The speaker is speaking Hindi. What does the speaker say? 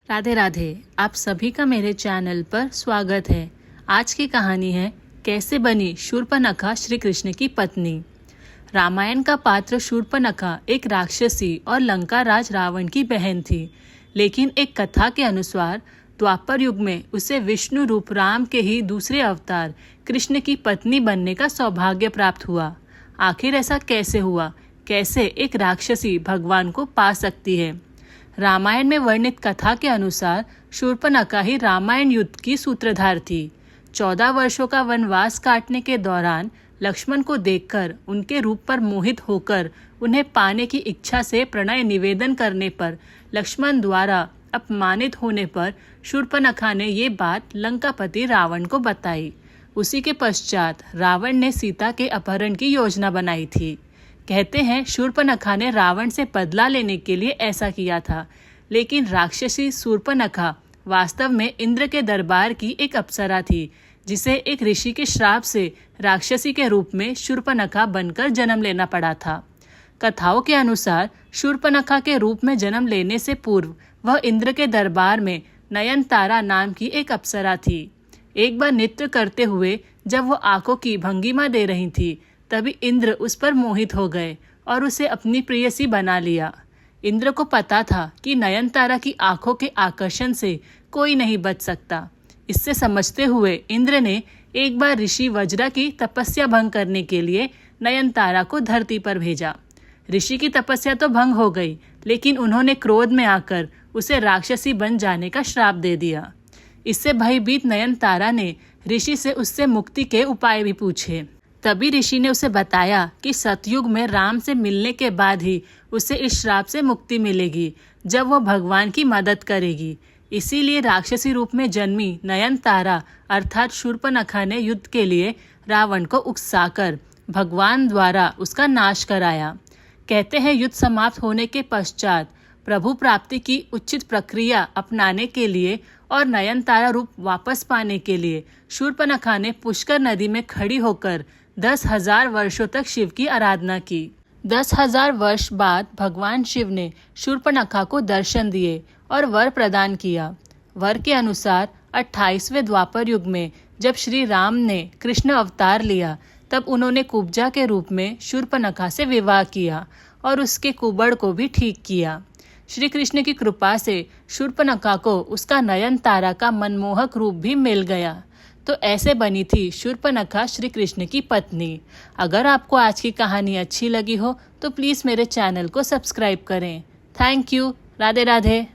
राधे राधे। आप सभी का मेरे चैनल पर स्वागत है। आज की कहानी है कैसे बनी शूर्पणखा श्री कृष्ण की पत्नी। रामायण का पात्र शूर्पणखा एक राक्षसी और लंका राज रावण की बहन थी, लेकिन एक कथा के अनुसार द्वापर युग में उसे विष्णु रूप राम के ही दूसरे अवतार कृष्ण की पत्नी बनने का सौभाग्य प्राप्त हुआ। आखिर ऐसा कैसे हुआ? कैसे एक राक्षसी भगवान को पा सकती है? रामायण में वर्णित कथा के अनुसार शूर्पणखा ही रामायण युद्ध की सूत्रधार थी। 14 वर्षों का वनवास काटने के दौरान लक्ष्मण को देखकर उनके रूप पर मोहित होकर उन्हें पाने की इच्छा से प्रणय निवेदन करने पर लक्ष्मण द्वारा अपमानित होने पर शूर्पणखा ने ये बात लंकापति रावण को बताई। उसी के पश्चात रावण ने सीता के अपहरण की योजना बनाई थी। कहते हैं शूर्पणखा ने रावण से बदला लेने के लिए ऐसा किया था, लेकिन राक्षसी शूर्पणखा वास्तव में इंद्र के दरबार की एक अप्सरा थी, जिसे एक ऋषि के श्राप से राक्षसी के रूप में शूर्पणखा बनकर जन्म लेना पड़ा था। कथाओं के अनुसार शूर्पणखा के रूप में जन्म लेने से पूर्व वह इंद्र के दरबार में नयनतारा नाम की एक अप्सरा थी। एक बार नृत्य करते हुए जब वह आंखों की भंगिमा दे रही थी, तभी इंद्र उस पर मोहित हो गए और उसे अपनी प्रेयसी बना लिया। इंद्र को पता था कि नयनतारा की आंखों के आकर्षण से कोई नहीं बच सकता। इससे समझते हुए इंद्र ने एक बार ऋषि वज्रा की तपस्या भंग करने के लिए नयनतारा को धरती पर भेजा। ऋषि की तपस्या तो भंग हो गई, लेकिन उन्होंने क्रोध में आकर उसे राक्षसी बन जाने का श्राप दे दिया। इससे भयभीत नयनतारा ने ऋषि से उससे मुक्ति के उपाय भी पूछे। तभी ऋषि ने उसे बताया कि सतयुग में राम से मिलने के बाद ही उसे इस श्राप से मुक्ति मिलेगी, जब वह भगवान की मदद करेगी। इसीलिए राक्षसी रूप में जन्मी नयनतारा अर्थात शूर्पणखा ने युद्ध के लिए रावण को उकसाकर भगवान द्वारा उसका नाश कराया। कहते हैं युद्ध समाप्त होने के पश्चात प्रभु प्राप्ति की उचित प्रक्रिया अपनाने के लिए और नयनतारा रूप वापस पाने के लिए शूर्पणखा ने पुष्कर नदी में खड़ी होकर 10,000 वर्षों तक शिव की आराधना की। 10,000 वर्ष बाद भगवान शिव ने शूर्पणखा को दर्शन दिए और वर प्रदान किया। वर के अनुसार 28वें द्वापर युग में जब श्री राम ने कृष्ण अवतार लिया, तब उन्होंने कुब्जा के रूप में शूर्पणखा से विवाह किया और उसके कुबड़ को भी ठीक किया। श्री कृष्ण की कृपा से शूर्पणखा को उसका नयनतारा का मनमोहक रूप भी मिल गया। तो ऐसे बनी थी शूर्पणखा श्री कृष्ण की पत्नी। अगर आपको आज की कहानी अच्छी लगी हो तो प्लीज़ मेरे चैनल को सब्सक्राइब करें। Thank you. राधे राधे।